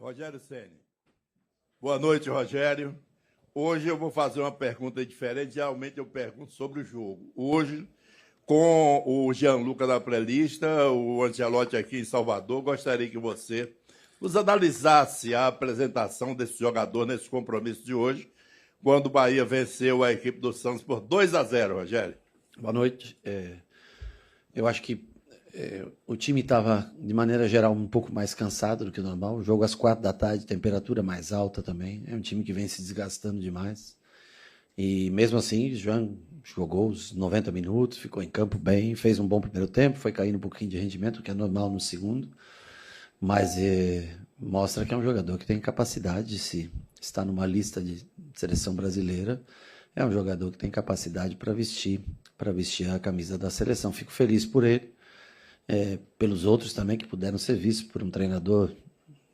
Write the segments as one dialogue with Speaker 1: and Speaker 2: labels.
Speaker 1: Rogério Ceni. Boa noite, Rogério. Hoje eu vou fazer uma pergunta diferente. Geralmente eu pergunto sobre o jogo. Hoje, com o Gianluca da pré-lista, o Ancelotti aqui em Salvador, gostaria que você nos analisasse a apresentação desse jogador nesse compromisso de hoje, quando o Bahia venceu a equipe do Santos por 2-0, Rogério.
Speaker 2: Boa noite. Eu acho que o time estava, de maneira geral, um pouco mais cansado do que o normal. O jogo às 4 da tarde, temperatura mais alta também. É um time que vem se desgastando demais. E mesmo assim, o João jogou os 90 minutos, ficou em campo bem, fez um bom primeiro tempo, foi caindo um pouquinho de rendimento, que é normal no segundo. Mas mostra que é um jogador que tem capacidade de se estar numa lista de seleção brasileira. É um jogador que tem capacidade para vestir a camisa da seleção. Fico feliz por ele, pelos outros também que puderam ser vistos por um treinador,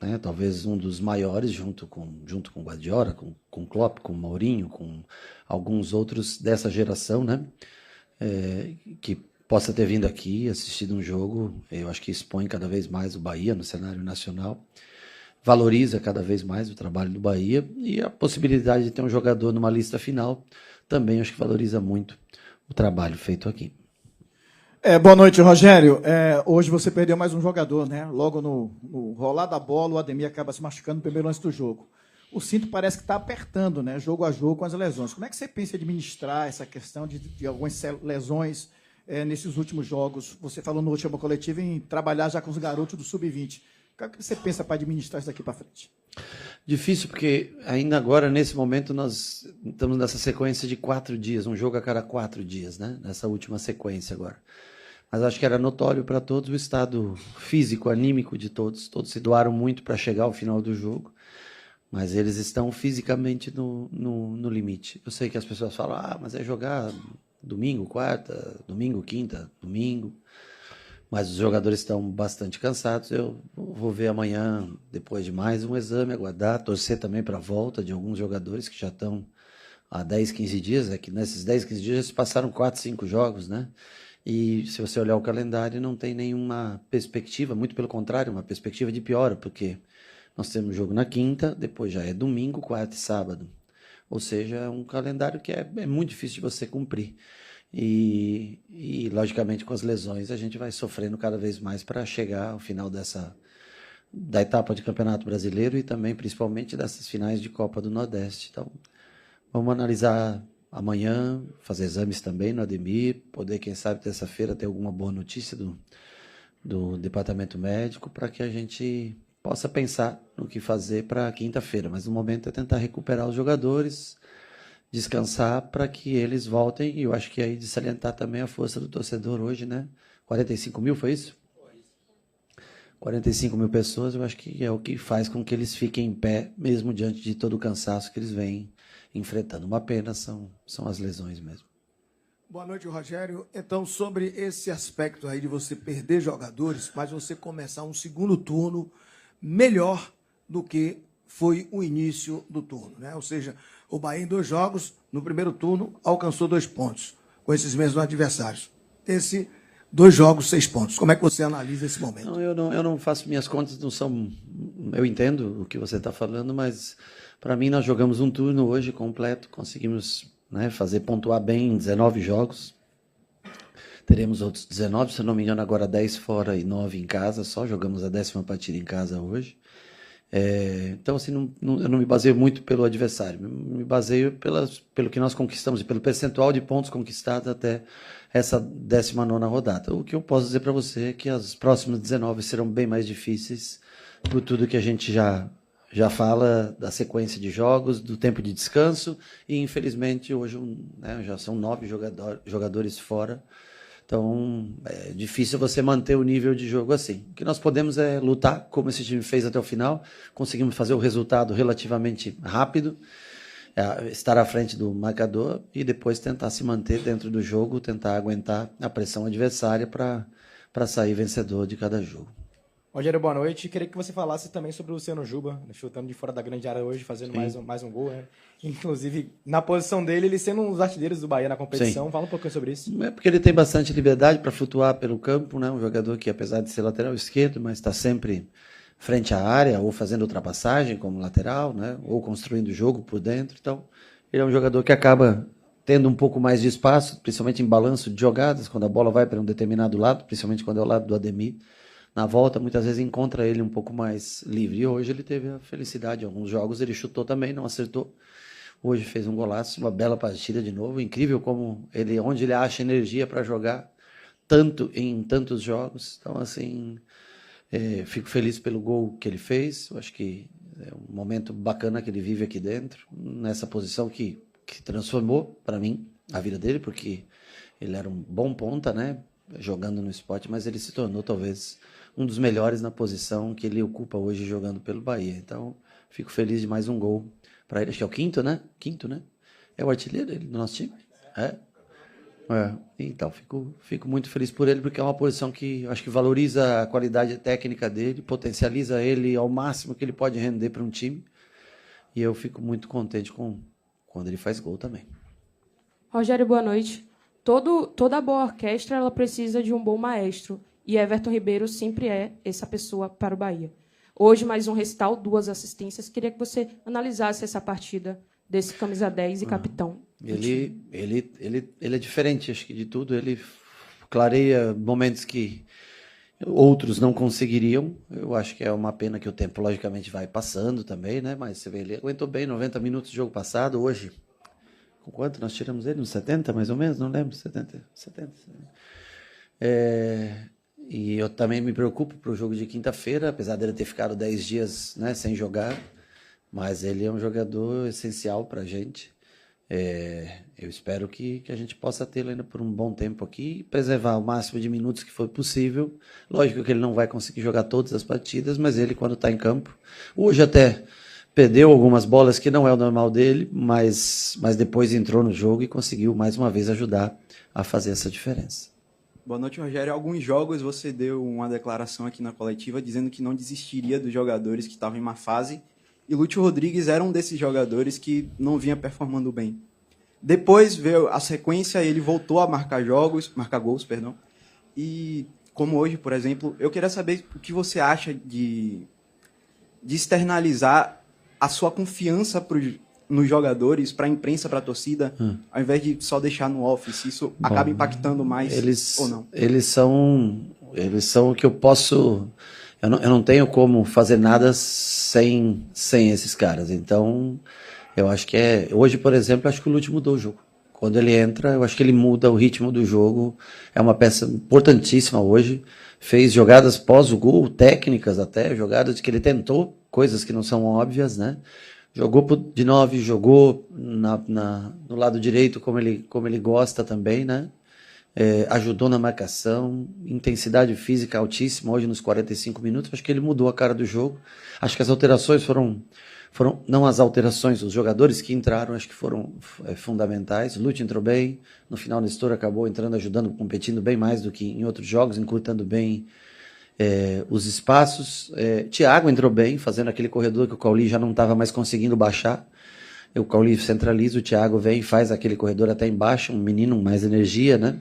Speaker 2: né, talvez um dos maiores, junto com o Guardiola, com o Klopp, com o Mourinho, com alguns outros dessa geração, né, que possa ter vindo aqui, assistido um jogo. Eu acho que expõe cada vez mais o Bahia no cenário nacional, valoriza cada vez mais o trabalho do Bahia, e a possibilidade de ter um jogador numa lista final também acho que valoriza muito o trabalho feito aqui.
Speaker 3: Boa noite, Rogério. Hoje você perdeu mais um jogador, né? Logo no rolar da bola, o Ademir acaba se machucando no primeiro lance do jogo. O cinto parece que está apertando, né? Jogo a jogo com as lesões. Como é que você pensa em administrar essa questão de algumas lesões nesses últimos jogos? Você falou no último coletivo em trabalhar já com os garotos do Sub-20. O que você pensa para administrar isso daqui para frente?
Speaker 2: Difícil, porque ainda agora, nesse momento, nós estamos nessa sequência de 4 dias, um jogo a cada 4 dias, né? Nessa última sequência agora. Mas acho que era notório para todos o estado físico, anímico de todos. Todos se doaram muito para chegar ao final do jogo, mas eles estão fisicamente no limite. Eu sei que as pessoas falam, mas é jogar domingo, quarta, domingo, quinta, domingo. Mas os jogadores estão bastante cansados. Eu vou ver amanhã, depois de mais um exame, aguardar, torcer também para a volta de alguns jogadores que já estão há 10, 15 dias. É que nesses 10, 15 dias já se passaram 4, 5 jogos, né? E se você olhar o calendário, não tem nenhuma perspectiva, muito pelo contrário, uma perspectiva de piora, porque nós temos jogo na quinta, depois já é domingo, quarta e sábado. Ou seja, é um calendário que é muito difícil de você cumprir. E logicamente, com as lesões, a gente vai sofrendo cada vez mais para chegar ao final da etapa de Campeonato Brasileiro e também, principalmente, dessas finais de Copa do Nordeste. Então, vamos analisar amanhã, fazer exames também no Ademir, poder, quem sabe, terça-feira ter alguma boa notícia do departamento médico, para que a gente possa pensar no que fazer para quinta-feira. Mas no momento é tentar recuperar os jogadores, descansar para que eles voltem. E eu acho que aí de salientar também a força do torcedor hoje, né? 45 mil, foi isso? 45 mil pessoas, eu acho que é o que faz com que eles fiquem em pé, mesmo diante de todo o cansaço que eles vêm enfrentando. Uma pena são as lesões mesmo.
Speaker 4: Boa noite, Rogério. Então, sobre esse aspecto aí de você perder jogadores, mas você começar um segundo turno melhor do que foi o início do turno, né? Ou seja, o Bahia em 2 jogos, no primeiro turno, alcançou 2 pontos com esses mesmos adversários. 2 jogos, 6 pontos. Como é que você analisa esse momento?
Speaker 2: Não, eu não faço minhas contas, não são. Eu entendo o que você está falando, mas para mim nós jogamos um turno hoje completo, conseguimos, né, pontuar bem em 19 jogos. Teremos outros 19, se não me engano, agora 10 fora e 9 em casa, só jogamos a 10ª partida em casa hoje. Então, assim, eu não me baseio muito pelo adversário, me baseio pelo que nós conquistamos e pelo percentual de pontos conquistados até essa 19ª rodada. O que eu posso dizer para você é que as próximas 19 serão bem mais difíceis, por tudo que a gente já fala da sequência de jogos, do tempo de descanso, e infelizmente hoje, né, já são 9 jogadores fora. Então, é difícil você manter o nível de jogo assim. O que nós podemos é lutar, como esse time fez até o final. Conseguimos fazer o resultado relativamente rápido, estar à frente do marcador e depois tentar se manter dentro do jogo, tentar aguentar a pressão adversária para sair vencedor de cada jogo.
Speaker 5: Rogério, boa noite. Queria que você falasse também sobre o Luciano Juba, chutando de fora da grande área hoje, fazendo mais um gol, né? Inclusive, na posição dele, ele sendo um dos artilheiros do Bahia na competição. Sim. Fala um pouquinho sobre isso.
Speaker 2: É porque ele tem bastante liberdade para flutuar pelo campo, né? Um jogador que, apesar de ser lateral esquerdo, mas está sempre frente à área, ou fazendo ultrapassagem como lateral, né? Ou construindo o jogo por dentro. Então, ele é um jogador que acaba tendo um pouco mais de espaço, principalmente em balanço de jogadas, quando a bola vai para um determinado lado, principalmente quando é o lado do Ademir. Na volta, muitas vezes encontra ele um pouco mais livre. E hoje ele teve a felicidade. Em alguns jogos ele chutou também, não acertou. Hoje fez um golaço, uma bela partida de novo. Incrível como ele, onde ele acha energia para jogar tanto em tantos jogos. Então, assim, fico feliz pelo gol que ele fez. Eu acho que é um momento bacana que ele vive aqui dentro, nessa posição que transformou, para mim, a vida dele, porque ele era um bom ponta, né? Jogando no Sport, mas ele se tornou, talvez, um dos melhores na posição que ele ocupa hoje jogando pelo Bahia. Então, fico feliz de mais um gol para ele. Acho que é o quinto, né? Quinto, né? É o artilheiro dele, do nosso time? Então, fico muito feliz por ele, porque é uma posição que eu acho que valoriza a qualidade técnica dele, potencializa ele ao máximo que ele pode render para um time. E eu fico muito contente quando ele faz gol também.
Speaker 6: Rogério, boa noite. Toda boa orquestra ela precisa de um bom maestro. E Everton Ribeiro sempre é essa pessoa para o Bahia. Hoje, mais um recital, 2 assistências. Queria que você analisasse essa partida desse camisa 10 e capitão.
Speaker 2: Ele é diferente, acho que de tudo. Ele clareia momentos que outros não conseguiriam. Eu acho que é uma pena que o tempo, logicamente, vai passando também, né? Mas você vê, ele aguentou bem 90 minutos do jogo passado. Hoje, com quanto nós tiramos ele? Uns 70, mais ou menos? Não lembro, 70. E eu também me preocupo para o jogo de quinta-feira, apesar dele ter ficado 10 dias, né, sem jogar. Mas ele é um jogador essencial para a gente. Eu espero que a gente possa tê-lo ainda por um bom tempo aqui e preservar o máximo de minutos que for possível. Lógico que ele não vai conseguir jogar todas as partidas, mas ele, quando está em campo, hoje até perdeu algumas bolas que não é o normal dele, mas depois entrou no jogo e conseguiu mais uma vez ajudar a fazer essa diferença.
Speaker 7: Boa noite, Rogério. Em alguns jogos você deu uma declaração aqui na coletiva dizendo que não desistiria dos jogadores que estavam em má fase. E Lúcio Rodrigues era um desses jogadores que não vinha performando bem. Depois veio a sequência, ele voltou a marcar gols. E como hoje, por exemplo, eu queria saber o que você acha de externalizar a sua confiança nos jogadores, para a imprensa, para a torcida, ao invés de só deixar no off, se isso acaba impactando mais ou não.
Speaker 2: Eles são o que eu posso... Eu não tenho como fazer nada sem esses caras. Então, eu acho que hoje, por exemplo, eu acho que o Lúcio mudou o jogo. Quando ele entra, eu acho que ele muda o ritmo do jogo. É uma peça importantíssima hoje. Fez jogadas pós o gol, técnicas até, jogadas que ele tentou, coisas que não são óbvias, né? Jogou de 9, jogou no lado direito como ele gosta também, né? Ajudou na marcação, intensidade física altíssima hoje nos 45 minutos. Acho que ele mudou a cara do jogo. Acho que as alterações foram não as alterações, os jogadores que entraram acho que foram fundamentais. O Lúcio entrou bem, no final Nestor acabou entrando, ajudando, competindo bem mais do que em outros jogos, encurtando bem os espaços. Thiago entrou bem, fazendo aquele corredor que o Cauli já não estava mais conseguindo baixar. O Cauli centraliza, o Thiago vem e faz aquele corredor até embaixo, um menino mais energia, né?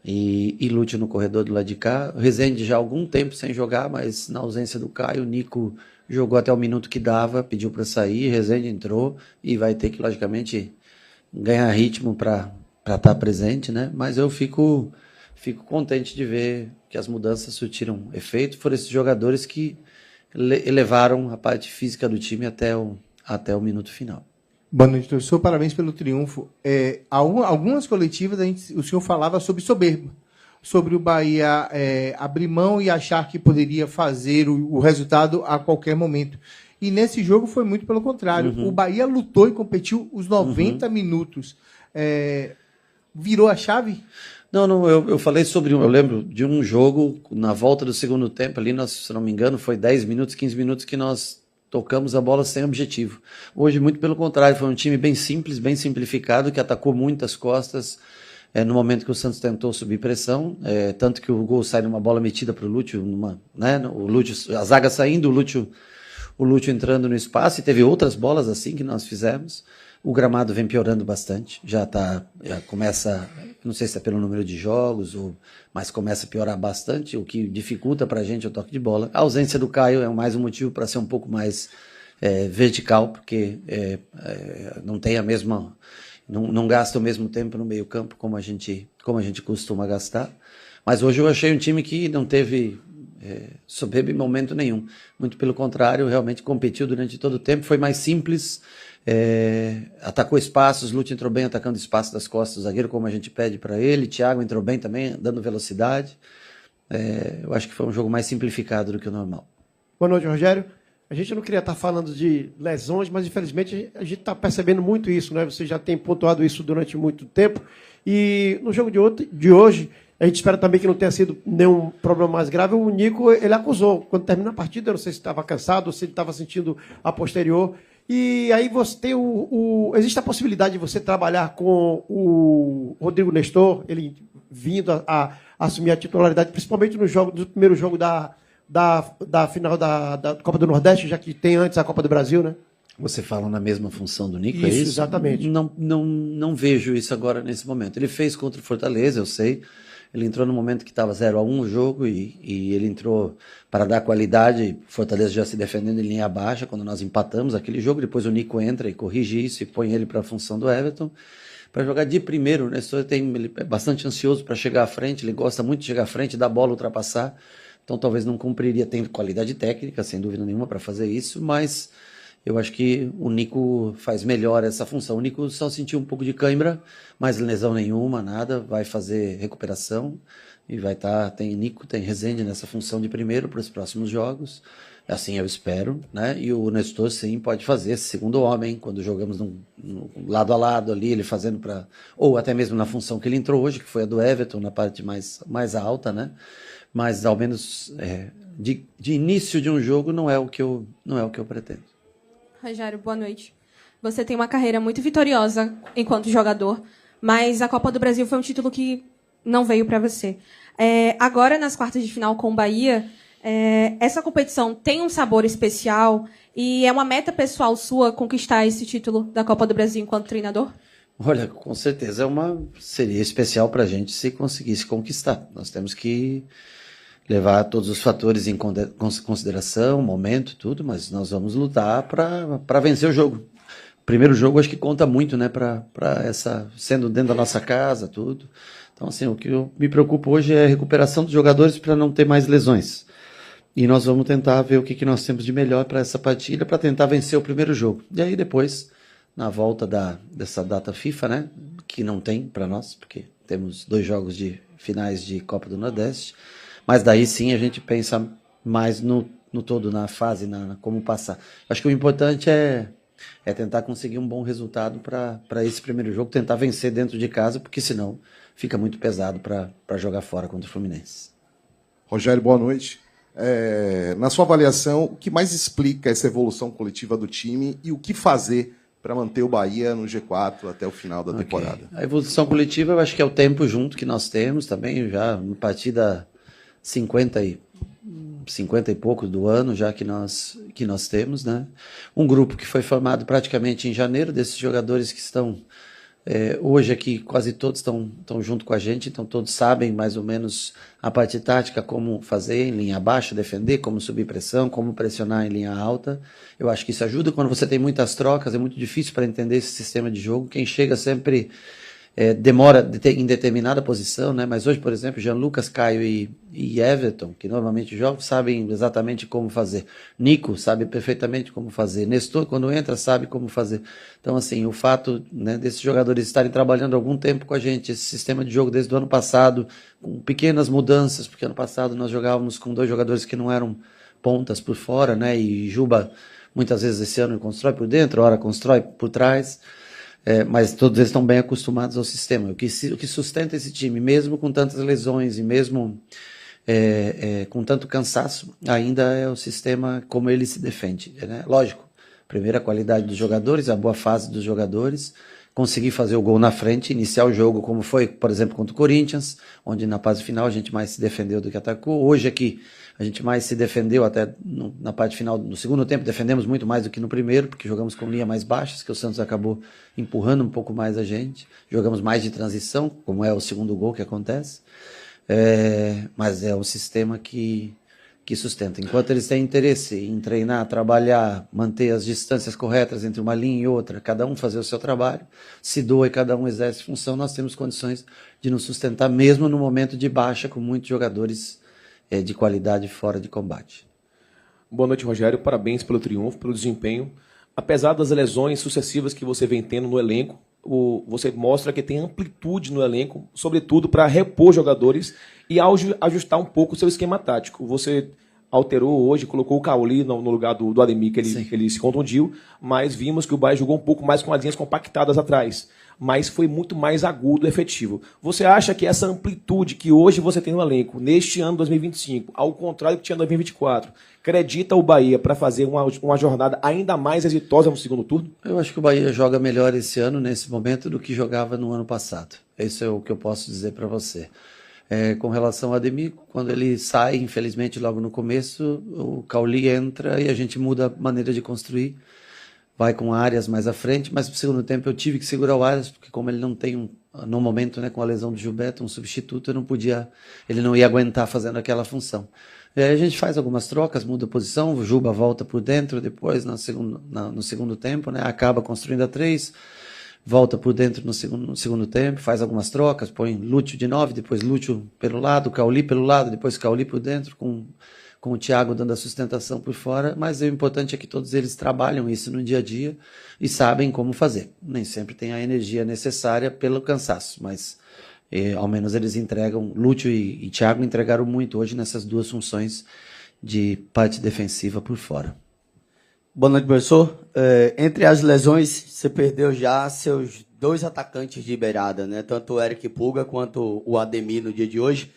Speaker 2: E Lúcio no corredor do lado de cá. O Rezende já há algum tempo sem jogar, mas na ausência do Caio, o Nico jogou até o minuto que dava, pediu para sair, Rezende entrou e vai ter que, logicamente, ganhar ritmo para estar presente, né? Mas eu fico contente de ver que as mudanças surtiram efeito. Foram esses jogadores que elevaram a parte física do time até o minuto final.
Speaker 8: Boa noite, professor. Parabéns pelo triunfo. Algumas coletivas o senhor falava sobre soberba, sobre o Bahia abrir mão e achar que poderia fazer o resultado a qualquer momento. E nesse jogo foi muito pelo contrário. O Bahia lutou e competiu os 90 minutos. Virou a chave?
Speaker 2: Não, eu falei eu lembro de um jogo, na volta do segundo tempo, ali, se não me engano, foi 10 minutos, 15 minutos que nós tocamos a bola sem objetivo. Hoje, muito pelo contrário, foi um time bem simples, bem simplificado, que atacou muitas costas no momento que o Santos tentou subir pressão, tanto que o gol sai numa bola metida para o Lúcio, a zaga saindo, o Lúcio entrando no espaço, e teve outras bolas assim que nós fizemos. O gramado vem piorando bastante, já começa, não sei se é pelo número de jogos, mas começa a piorar bastante, o que dificulta para a gente o toque de bola. A ausência do Caio é mais um motivo para ser um pouco mais vertical, porque não tem a mesma, não gasta o mesmo tempo no meio campo como a gente costuma gastar. Mas hoje eu achei um time que não teve soberba em momento nenhum. Muito pelo contrário, realmente competiu durante todo o tempo, foi mais simples, atacou espaços, Lúcio entrou bem atacando espaço das costas do zagueiro, como a gente pede para ele, Thiago entrou bem também, dando velocidade. Eu acho que foi um jogo mais simplificado do que o normal.
Speaker 9: Boa noite, Rogério. A gente não queria estar falando de lesões, mas infelizmente a gente está percebendo muito isso, né? Você já tem pontuado isso durante muito tempo. E no jogo de hoje, a gente espera também que não tenha sido nenhum problema mais grave. O Nico, ele acusou, quando termina a partida, eu não sei se estava cansado ou se ele estava sentindo a posterior. E aí você tem existe a possibilidade de você trabalhar com o Rodrigo Nestor, ele vindo a assumir a titularidade, principalmente no primeiro jogo da final da Copa do Nordeste, já que tem antes a Copa do Brasil, né?
Speaker 2: Você fala na mesma função do Nico,
Speaker 9: isso,
Speaker 2: é isso?
Speaker 9: Exatamente.
Speaker 2: Não vejo isso agora nesse momento. Ele fez contra o Fortaleza, eu sei. Ele entrou no momento que estava 0-1 o jogo e ele entrou para dar qualidade. Fortaleza já se defendendo em linha baixa quando nós empatamos aquele jogo. Depois o Nico entra e corrige isso e põe ele para a função do Everton. Para jogar de primeiro, né? Ele é bastante ansioso para chegar à frente, ele gosta muito de chegar à frente, dar bola, ultrapassar. Então talvez não cumpriria, tem qualidade técnica, sem dúvida nenhuma, para fazer isso, mas eu acho que o Nico faz melhor essa função. O Nico só sentiu um pouco de cãibra, mas lesão nenhuma, nada, vai fazer recuperação e vai estar, tem Nico, tem Rezende nessa função de primeiro para os próximos jogos, assim eu espero, né? E o Nestor sim pode fazer esse segundo homem, quando jogamos no lado a lado ali, ele fazendo ou até mesmo na função que ele entrou hoje, que foi a do Everton, na parte mais alta, né? Mas ao menos de início de um jogo não é o que eu pretendo.
Speaker 10: Rogério, boa noite. Você tem uma carreira muito vitoriosa enquanto jogador, mas a Copa do Brasil foi um título que não veio para você. Agora, nas quartas de final com o Bahia, essa competição tem um sabor especial e é uma meta pessoal sua conquistar esse título da Copa do Brasil enquanto treinador?
Speaker 2: Olha, com certeza seria especial para a gente se conseguisse conquistar. Nós temos que levar todos os fatores em consideração, momento, tudo, mas nós vamos lutar para vencer o jogo. O primeiro jogo acho que conta muito, né, sendo dentro da nossa casa, tudo. Então, assim, o que eu me preocupo hoje é a recuperação dos jogadores para não ter mais lesões. E nós vamos tentar ver o que nós temos de melhor para essa partida, para tentar vencer o primeiro jogo. E aí depois, na volta dessa data FIFA, né, que não tem para nós, porque temos 2 jogos de finais de Copa do Nordeste, mas daí sim a gente pensa mais no todo, na fase, como passar. Acho que o importante é tentar conseguir um bom resultado para esse primeiro jogo, tentar vencer dentro de casa, porque senão fica muito pesado para jogar fora contra o Fluminense.
Speaker 11: Rogério, boa noite. Na sua avaliação, o que mais explica essa evolução coletiva do time e o que fazer para manter o Bahia no G4 até o final da temporada?
Speaker 2: A evolução coletiva, eu acho que é o tempo junto que nós temos também, já no partida 50 e poucos do ano já que nós temos, né? Um grupo que foi formado praticamente em janeiro, desses jogadores que estão hoje aqui, quase todos estão junto com a gente, então todos sabem mais ou menos a parte tática, como fazer em linha baixa, defender, como subir pressão, como pressionar em linha alta. Eu acho que isso ajuda. Quando você tem muitas trocas, é muito difícil para entender esse sistema de jogo. Quem chega sempre demora em determinada posição, né? Mas hoje, por exemplo, Jean Lucas, Caio e Everton, que normalmente jogam, sabem exatamente como fazer. Nico sabe perfeitamente como fazer. Nestor, quando entra, sabe como fazer. Então, assim, o fato, né, desses jogadores estarem trabalhando há algum tempo com a gente, esse sistema de jogo desde o ano passado, com pequenas mudanças, porque ano passado nós jogávamos com 2 jogadores que não eram pontas por fora, né? E Juba, muitas vezes esse ano, constrói por dentro, ora constrói por trás. Mas todos eles estão bem acostumados ao sistema. O que sustenta esse time, mesmo com tantas lesões e mesmo com tanto cansaço, ainda é o sistema como ele se defende, né? Lógico, primeiro a qualidade dos jogadores, a boa fase dos jogadores, conseguir fazer o gol na frente, iniciar o jogo, como foi, por exemplo, contra o Corinthians, onde na fase final a gente mais se defendeu do que atacou. Hoje aqui a gente mais se defendeu, até na parte final, no segundo tempo, defendemos muito mais do que no primeiro, porque jogamos com linha mais baixas, que o Santos acabou empurrando um pouco mais a gente. Jogamos mais de transição, como é o segundo gol que acontece. Mas é um sistema que sustenta. Enquanto eles têm interesse em treinar, trabalhar, manter as distâncias corretas entre uma linha e outra, cada um fazer o seu trabalho, se doa e cada um exerce função, nós temos condições de nos sustentar mesmo no momento de baixa, com muitos jogadores de qualidade fora de combate.
Speaker 12: Boa noite, Rogério. Parabéns pelo triunfo, pelo desempenho. Apesar das lesões sucessivas que você vem tendo no elenco, você mostra que tem amplitude no elenco, sobretudo para repor jogadores e ajustar um pouco o seu esquema tático. Você alterou hoje, colocou o Cauli no lugar do Ademir, que ele se contundiu, mas vimos que o Bahia jogou um pouco mais com as linhas compactadas atrás, mas foi muito mais agudo e efetivo. Você acha que essa amplitude que hoje você tem no elenco, neste ano 2025, ao contrário que tinha em 2024, acredita o Bahia para fazer uma jornada ainda mais exitosa no segundo turno?
Speaker 2: Eu acho que o Bahia joga melhor esse ano, nesse momento, do que jogava no ano passado. Isso é o que eu posso dizer para você. Com relação ao Ademir, quando ele sai, infelizmente, logo no começo, o Cauli entra e a gente muda a maneira de construir. Vai com Arias mais à frente, mas no segundo tempo eu tive que segurar o Arias, porque como ele não tem, no momento, né, com a lesão do Gilberto, um substituto, ele não ia aguentar fazendo aquela função. E aí a gente faz algumas trocas, muda a posição, o Juba volta por dentro, depois no segundo tempo, né, acaba construindo a 3, volta por dentro no segundo tempo, faz algumas trocas, põe Lúcio de 9, depois Lúcio pelo lado, Cauli pelo lado, depois Cauli por dentro, com o Thiago dando a sustentação por fora, mas o importante é que todos eles trabalham isso no dia a dia e sabem como fazer. Nem sempre tem a energia necessária pelo cansaço, mas ao menos eles entregam. Lúcio e Thiago entregaram muito hoje nessas duas funções de parte defensiva por fora.
Speaker 13: Boa noite, professor. Entre as lesões, você perdeu já seus 2 atacantes de beirada, né? Tanto o Eric Pulga quanto o Ademir no dia de hoje.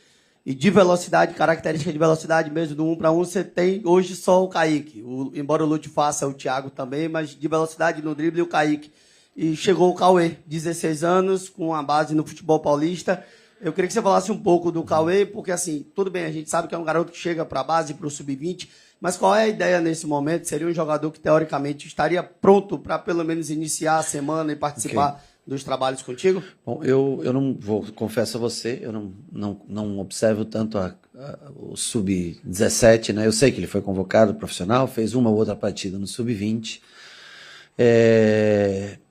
Speaker 13: E de velocidade, característica de velocidade mesmo, do 1 para 1, você tem hoje só o Kaique. Embora o Lúcio faça o Thiago também, mas de velocidade no drible, o Kaique. E chegou o Cauê, 16 anos, com a base no futebol paulista. Eu queria que você falasse um pouco do Cauê, porque assim, tudo bem, a gente sabe que é um garoto que chega para a base, para o sub-20, mas qual é a ideia nesse momento? Seria um jogador que, teoricamente, estaria pronto para pelo menos iniciar a semana e participar dos trabalhos contigo?
Speaker 2: Bom, eu não vou, confesso a você, eu não observo tanto o sub-17, né? Eu sei que ele foi convocado profissional, fez uma ou outra partida no sub-20.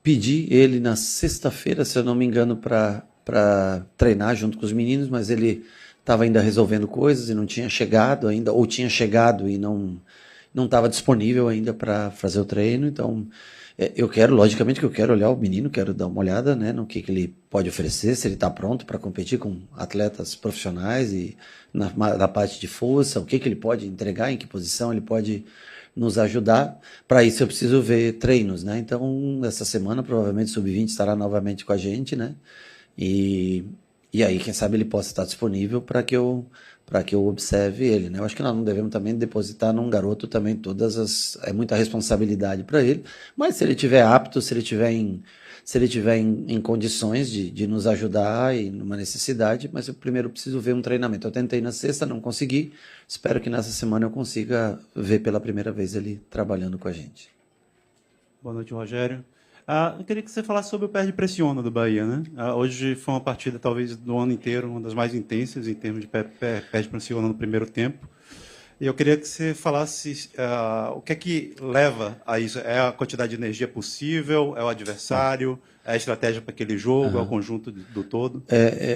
Speaker 2: Pedi ele na sexta-feira, se eu não me engano, para treinar junto com os meninos, mas ele estava ainda resolvendo coisas e não tinha chegado ainda, ou tinha chegado e não estava disponível ainda para fazer o treino. Então, logicamente que eu quero olhar o menino, quero dar uma olhada, né, no que ele pode oferecer, se ele está pronto para competir com atletas profissionais e na parte de força, o que ele pode entregar, em que posição ele pode nos ajudar. Para isso eu preciso ver treinos, né? Então, essa semana provavelmente o Sub-20 estará novamente com a gente, né? E aí, quem sabe ele possa estar disponível para que eu observe ele, né? Eu acho que nós não devemos também depositar num garoto também é muita responsabilidade para ele, mas se ele estiver apto, se ele estiver em condições de nos ajudar e numa necessidade, mas eu primeiro preciso ver um treinamento. Eu tentei na sexta, não consegui, espero que nessa semana eu consiga ver pela primeira vez ele trabalhando com a gente.
Speaker 14: Boa noite, Rogério. Eu queria que você falasse sobre o perde-pressiona do Bahia, né? Hoje foi uma partida, talvez, do ano inteiro, uma das mais intensas em termos de perde-pressiona no primeiro tempo. E eu queria que você falasse o que é que leva a isso. É a quantidade de energia possível? É o adversário? É a estratégia para aquele jogo? É o conjunto do todo?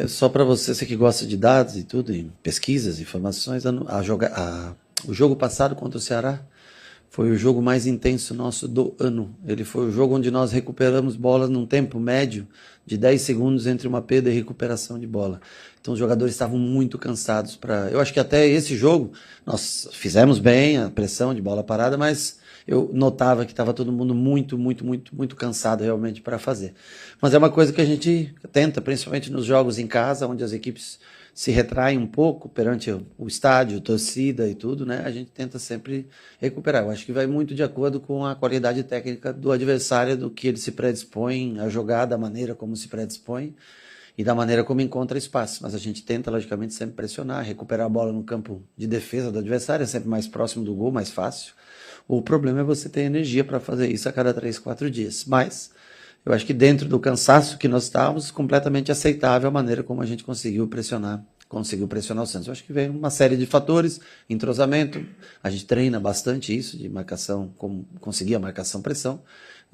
Speaker 2: Só para você que gosta de dados e tudo, e pesquisas, informações, o jogo passado contra o Ceará foi o jogo mais intenso nosso do ano. Ele foi o jogo onde nós recuperamos bolas num tempo médio de 10 segundos entre uma perda e recuperação de bola. Então os jogadores estavam muito cansados. Eu acho que até esse jogo nós fizemos bem a pressão de bola parada, mas eu notava que estava todo mundo muito cansado realmente para fazer. Mas é uma coisa que a gente tenta, principalmente nos jogos em casa, onde as equipes se retrai um pouco perante o estádio, torcida e tudo, né? A gente tenta sempre recuperar. Eu acho que vai muito de acordo com a qualidade técnica do adversário, do que ele se predispõe a jogar, da maneira como se predispõe e da maneira como encontra espaço. Mas a gente tenta, logicamente, sempre pressionar, recuperar a bola no campo de defesa do adversário, é sempre mais próximo do gol, mais fácil. O problema é você ter energia para fazer isso a cada 3, 4 dias. Mas eu acho que dentro do cansaço que nós estávamos, completamente aceitável a maneira como a gente conseguiu pressionar o Santos. Eu acho que veio uma série de fatores, entrosamento, a gente treina bastante isso, de marcação, como conseguir a marcação-pressão,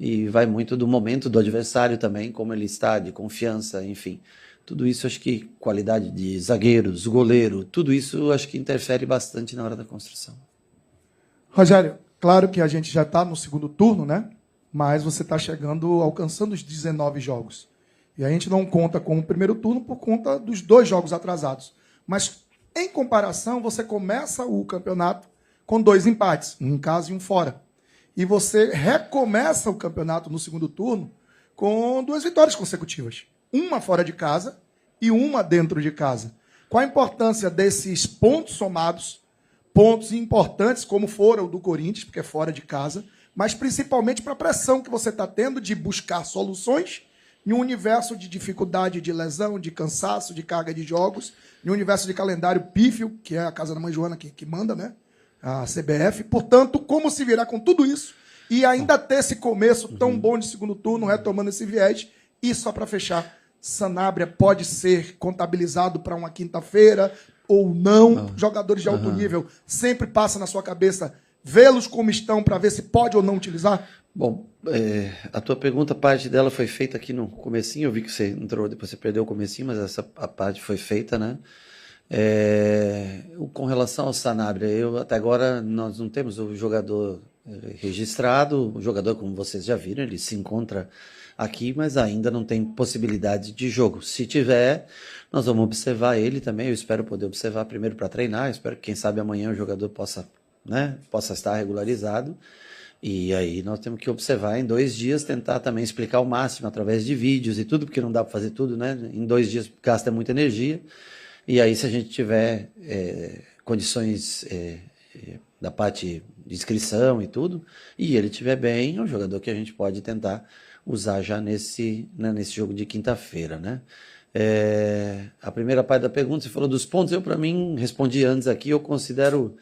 Speaker 2: e vai muito do momento do adversário também, como ele está, de confiança, enfim. Tudo isso, acho que qualidade de zagueiros, goleiro, tudo isso acho que interfere bastante na hora da construção.
Speaker 15: Rogério, claro que a gente já está no segundo turno, né? Mas você está chegando, alcançando os 19 jogos. E a gente não conta com o primeiro turno por conta dos 2 jogos atrasados. Mas, em comparação, você começa o campeonato com 2 empates, um em casa e um fora. E você recomeça o campeonato no segundo turno com 2 vitórias consecutivas. Uma fora de casa e uma dentro de casa. Qual a importância desses pontos somados, pontos importantes, como foram o do Corinthians, porque é fora de casa, mas principalmente para a pressão que você está tendo de buscar soluções em um universo de dificuldade, de lesão, de cansaço, de carga de jogos, em um universo de calendário pífio, que é a casa da mãe Joana que manda, né? A CBF. Portanto, como se virar com tudo isso e ainda ter esse começo tão bom de segundo turno, retomando esse viés, e só para fechar, Sanabria pode ser contabilizado para uma quinta-feira ou não? Jogadores de alto nível, sempre passa na sua cabeça vê-los como estão para ver se pode ou não utilizar?
Speaker 2: Bom, a tua pergunta, parte dela foi feita aqui no comecinho, eu vi que você entrou, depois você perdeu o comecinho, mas a parte foi feita, né? Com relação ao Sanabria, até agora nós não temos o jogador registrado, o jogador, como vocês já viram, ele se encontra aqui, mas ainda não tem possibilidade de jogo. Se tiver, nós vamos observar ele também, eu espero poder observar primeiro para treinar, eu espero que quem sabe amanhã o jogador possa estar regularizado, e aí nós temos que observar em 2 dias, tentar também explicar o máximo através de vídeos e tudo, porque não dá para fazer tudo, né? Em 2 dias gasta muita energia, e aí se a gente tiver condições da parte de inscrição e tudo, e ele estiver bem, é um jogador que a gente pode tentar usar já nesse jogo de quinta-feira, né? A primeira parte da pergunta, você falou dos pontos, eu, para mim, respondi antes aqui, eu considero...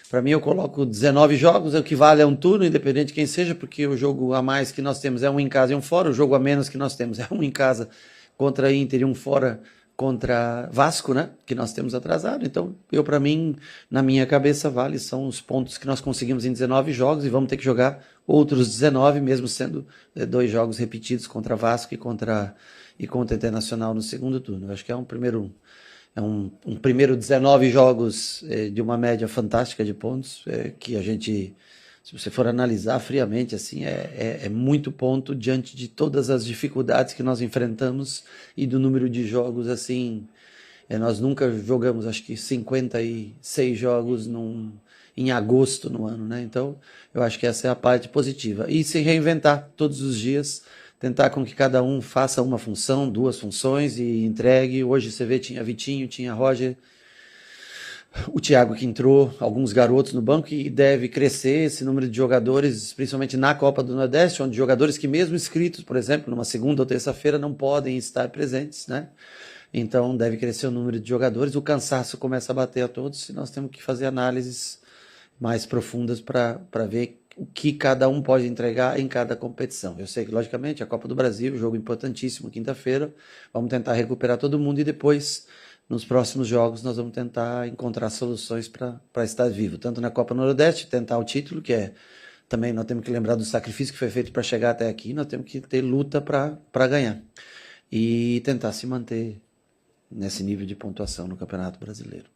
Speaker 2: Para mim, eu coloco 19 jogos, é o que vale a um turno, independente de quem seja, porque o jogo a mais que nós temos é um em casa e um fora, o jogo a menos que nós temos é um em casa contra Inter e um fora contra Vasco, né? Que nós temos atrasado. Então, para mim, na minha cabeça, são os pontos que nós conseguimos em 19 jogos e vamos ter que jogar outros 19, mesmo sendo 2 jogos repetidos contra Vasco e contra Internacional no segundo turno. Eu acho que é um primeiro 19 jogos de uma média fantástica de pontos, que a gente, se você for analisar friamente, assim, é muito ponto diante de todas as dificuldades que nós enfrentamos e do número de jogos, assim, nós nunca jogamos, acho que 56 jogos em agosto no ano, né? Então, eu acho que essa é a parte positiva. E se reinventar todos os dias, tentar com que cada um faça uma função, 2 funções e entregue. Hoje você vê, tinha Vitinho, tinha Roger, o Thiago que entrou, alguns garotos no banco, e deve crescer esse número de jogadores, principalmente na Copa do Nordeste, onde jogadores que mesmo inscritos, por exemplo, numa segunda ou terça-feira não podem estar presentes, né? Então deve crescer o número de jogadores, o cansaço começa a bater a todos e nós temos que fazer análises mais profundas para ver o que cada um pode entregar em cada competição. Eu sei que, logicamente, a Copa do Brasil, jogo importantíssimo, quinta-feira, vamos tentar recuperar todo mundo e depois, nos próximos jogos, nós vamos tentar encontrar soluções para estar vivo. Tanto na Copa do Nordeste, tentar o título, que também nós temos que lembrar do sacrifício que foi feito para chegar até aqui, nós temos que ter luta para ganhar. E tentar se manter nesse nível de pontuação no Campeonato Brasileiro.